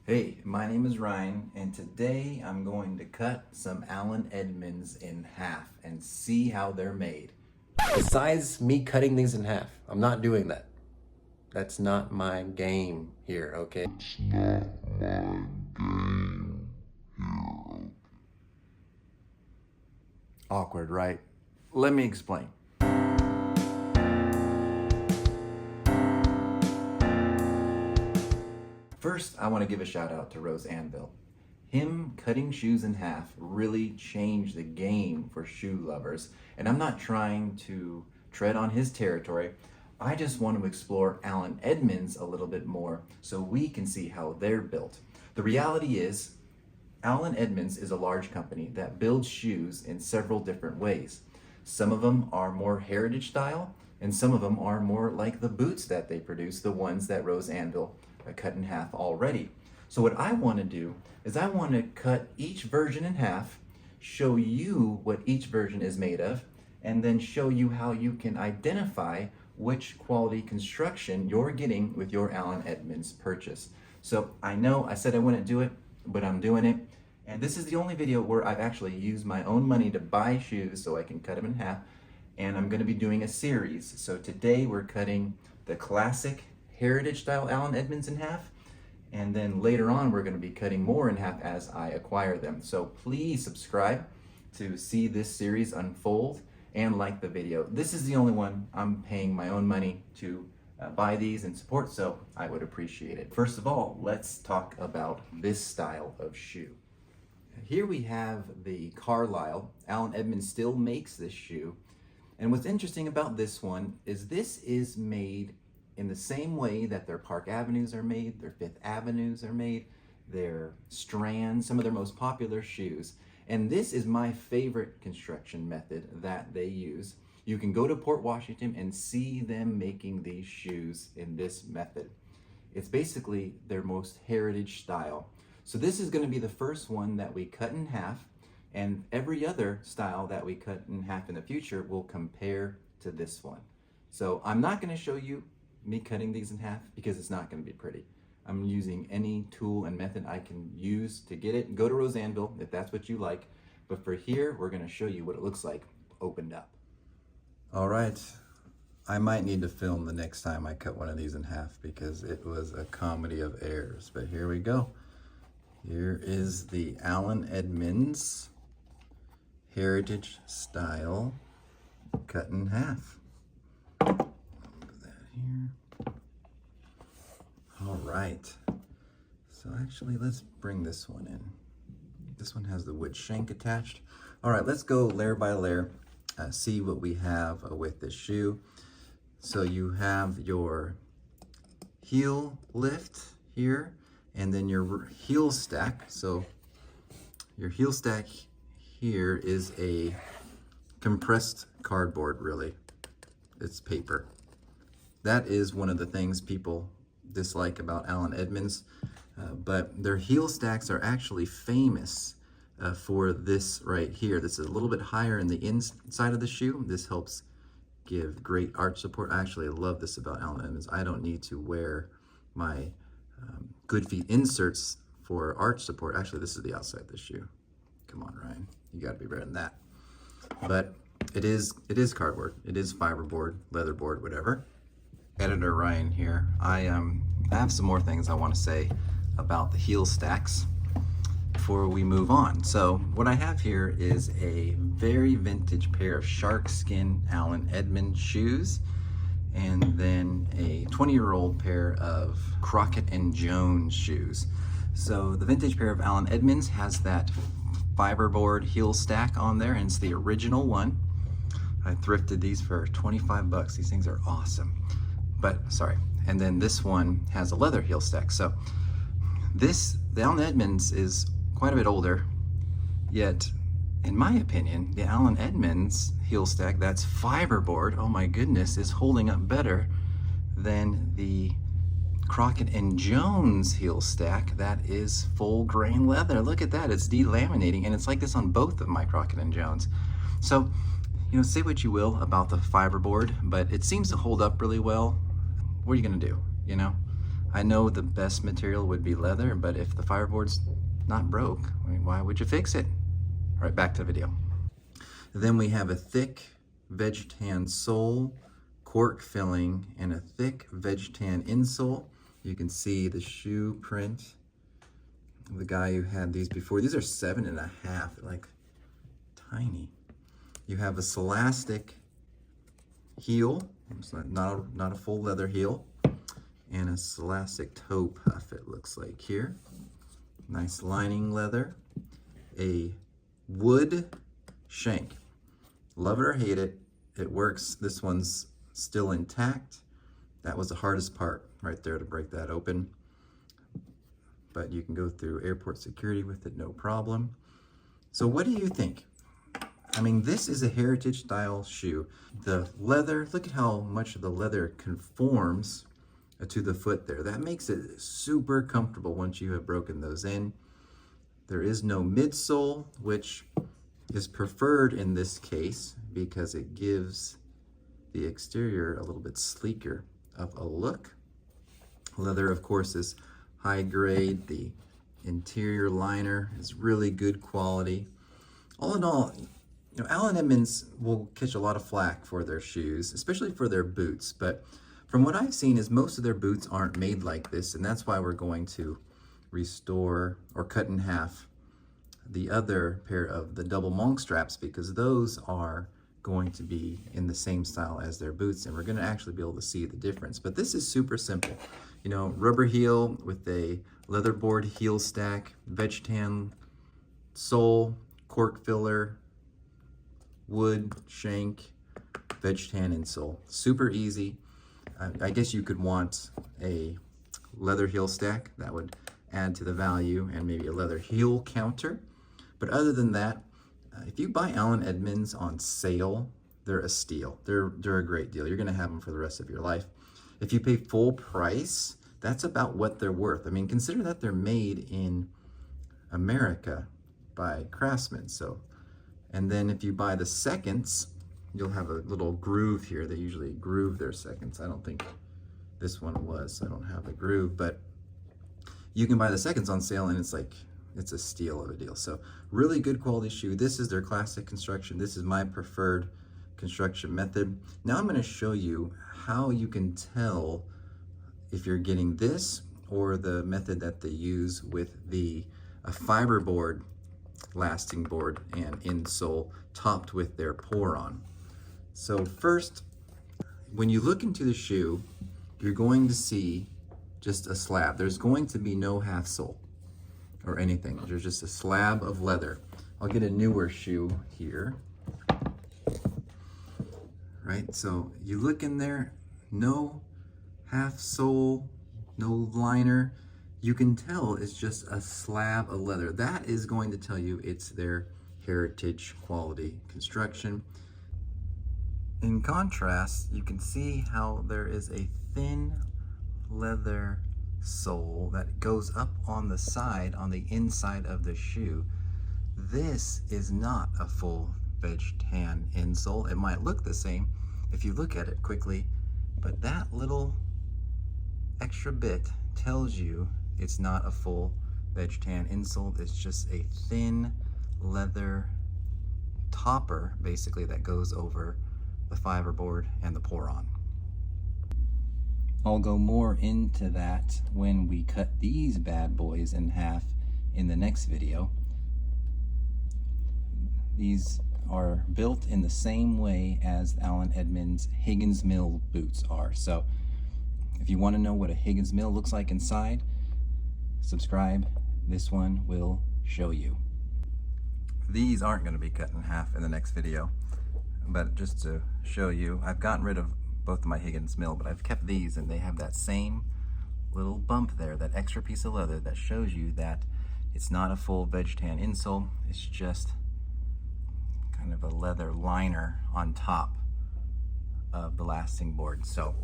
Hey, my name is Ryan, and today I'm going to cut some Allen Edmonds in half and see how they're made. Besides me cutting these in half, I'm not doing that. That's not my game here, okay? Awkward, right? Let me explain. First, I want to give a shout out to Rose Anvil. Him cutting shoes in half really changed the game for shoe lovers, and I'm not trying to tread on his territory. I just want to explore Allen Edmonds a little bit more so we can see how they're built. The reality is, Allen Edmonds is a large company that builds shoes in several different ways. Some of them are more heritage style, and some of them are more like the boots that they produce, the ones that Rose Anvil cut in half already. So what I want to do is I want to cut each version in half, show you what each version is made of, and then show you how you can identify which quality construction you're getting with your Allen Edmonds purchase. So I know I said I wouldn't do it, but I'm doing it. And this is the only video where I've actually used my own money to buy shoes so I can cut them in half. And I'm going to be doing a series. So today we're cutting the classic heritage style Allen Edmonds in half. And then later on we're going to be cutting more in half as I acquire them. So please subscribe to see this series unfold and like the video. This is the only one I'm paying my own money to buy these and support, so I would appreciate it. First of all, let's talk about this style of shoe. Here we have the Carlisle. Allen Edmonds still makes this shoe. And what's interesting about this one is this is made in the same way that their Park Avenues are made, their Fifth Avenues are made, their Strands, some of their most popular shoes. And this is my favorite construction method that they use. You can go to Port Washington and see them making these shoes in this method. It's basically their most heritage style. So this is going to be the first one that we cut in half, and every other style that we cut in half in the future will compare to this one. So I'm not going to show you me cutting these in half because it's not going to be pretty. I'm using any tool and method I can use to get it. Go to Rose Anvil if that's what you like. But for here, we're going to show you what it looks like opened up. All right. I might need to film the next time I cut one of these in half because it was a comedy of errors. But here we go. Here is the Allen Edmonds heritage style cut in half. Put that here. All right. So actually, let's bring this one in. This one has the wood shank attached. All right, let's go layer by layer, see what we have with this shoe. So you have your heel lift here, and then your heel stack. So your heel stack here is a compressed cardboard, really. It's paper. That is one of the things people dislike about Allen Edmonds, but their heel stacks are actually famous for this right here. This is a little bit higher in the inside of the shoe. This helps give great arch support. I actually love this about Allen Edmonds. I don't need to wear my good feet inserts for arch support. Actually, this is the outside of the shoe. Come on, Ryan, you got to be better than that. But it is cardboard. It is fiberboard, leatherboard, whatever. Editor Ryan here. I have some more things I want to say about the heel stacks before we move on. So what I have here is a very vintage pair of shark skin Allen Edmonds shoes, and then a 20-year-old pair of Crockett and Jones shoes. So the vintage pair of Allen Edmonds has that fiberboard heel stack on there, and it's the original one. I thrifted these for 25 bucks. These things are awesome. But sorry, and then this one has a leather heel stack. So the Allen Edmonds is quite a bit older, yet in my opinion, the Allen Edmonds heel stack that's fiberboard, oh my goodness, is holding up better than the Crockett and Jones heel stack that is full grain leather. Look at that, it's delaminating, and it's like this on both of my Crockett and Jones. So, you know, say what you will about the fiberboard, but it seems to hold up really well. What are you gonna do, you know? I know the best material would be leather, but if the fireboard's not broke, I mean, why would you fix it? All right, back to the video. Then we have a thick veg tan sole, cork filling, and a thick veg tan insole. You can see the shoe print of the guy who had these before. These are 7.5, like tiny. You have a Celastic heel, it's not a full leather heel, and a Celastic toe puff, it looks like here. Nice lining leather. A wood shank. Love it or hate it, it works. This one's still intact. That was the hardest part right there, to break that open. But you can go through airport security with it, no problem. So what do you think? I mean, this is a heritage style shoe. The leather, look at how much of the leather conforms to the foot there. That makes it super comfortable once you have broken those in. There is no midsole, which is preferred in this case because it gives the exterior a little bit sleeker of a look. Leather, of course, is high grade. The interior liner is really good quality. All in all, you know, Allen Edmonds will catch a lot of flack for their shoes, especially for their boots. But from what I've seen is most of their boots aren't made like this, and that's why we're going to restore or cut in half the other pair of the double monk straps, because those are going to be in the same style as their boots, and we're going to actually be able to see the difference. But this is super simple. You know, rubber heel with a leatherboard heel stack, veg tan sole, cork filler, wood shank, veg tan insole. Super easy. I guess you could want a leather heel stack. That would add to the value, and maybe a leather heel counter. But other than that, if you buy Allen Edmonds on sale, they're a steal. They're a great deal. You're going to have them for the rest of your life. If you pay full price, that's about what they're worth. I mean, consider that they're made in America by craftsmen. So, and then if you buy the seconds, you'll have a little groove here. They usually groove their seconds. I don't think this one was, so I don't have a groove, but you can buy the seconds on sale, and it's a steal of a deal. So really good quality shoe. This is their classic construction. This is my preferred construction method. Now I'm going to show you how you can tell if you're getting this or the method that they use with the fiberboard lasting board and insole topped with their pour-on. So first, when you look into the shoe, you're going to see just a slab. There's going to be no half sole or anything. There's just a slab of leather. I'll get a newer shoe here. Right, so you look in there, no half sole, no liner. You can tell it's just a slab of leather. That is going to tell you it's their heritage quality construction. In contrast, you can see how there is a thin leather sole that goes up on the side, on the inside of the shoe. This is not a full veg tan insole. It might look the same if you look at it quickly, but that little extra bit tells you it's not a full veg tan insole. It's just a thin leather topper, basically, that goes over the fiberboard and the pour-on. I'll go more into that when we cut these bad boys in half in the next video. These are built in the same way as Allen Edmonds Higgins Mill boots are. So if you want to know what a Higgins Mill looks like inside, subscribe. This one will show you. These aren't going to be cut in half in the next video, but just to show you, I've gotten rid of both of my Higgins Mill, but I've kept these, and they have that same little bump there, that extra piece of leather that shows you that it's not a full veg tan insole. It's just kind of a leather liner on top of the lasting board. So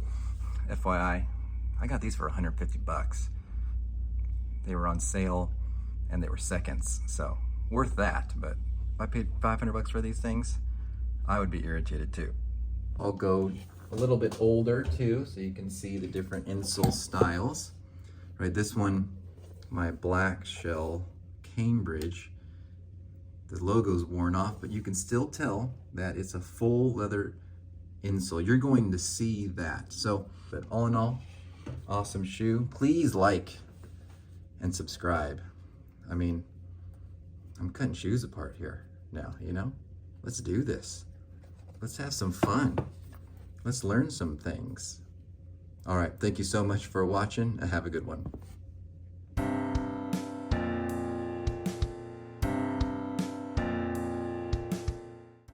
FYI, I got these for 150 bucks. They were on sale and they were seconds, so worth that. But if I paid 500 bucks for these things, I would be irritated too. I'll go a little bit older too, so you can see the different insole styles. right? This one, my black shell Cambridge, the logo's worn off, but you can still tell that it's a full leather insole. You're going to see that. So, but all in all, awesome shoe. Please like and subscribe. I mean, I'm cutting shoes apart here now, you know? Let's do this. Let's have some fun. Let's learn some things. All right, thank you so much for watching and have a good one.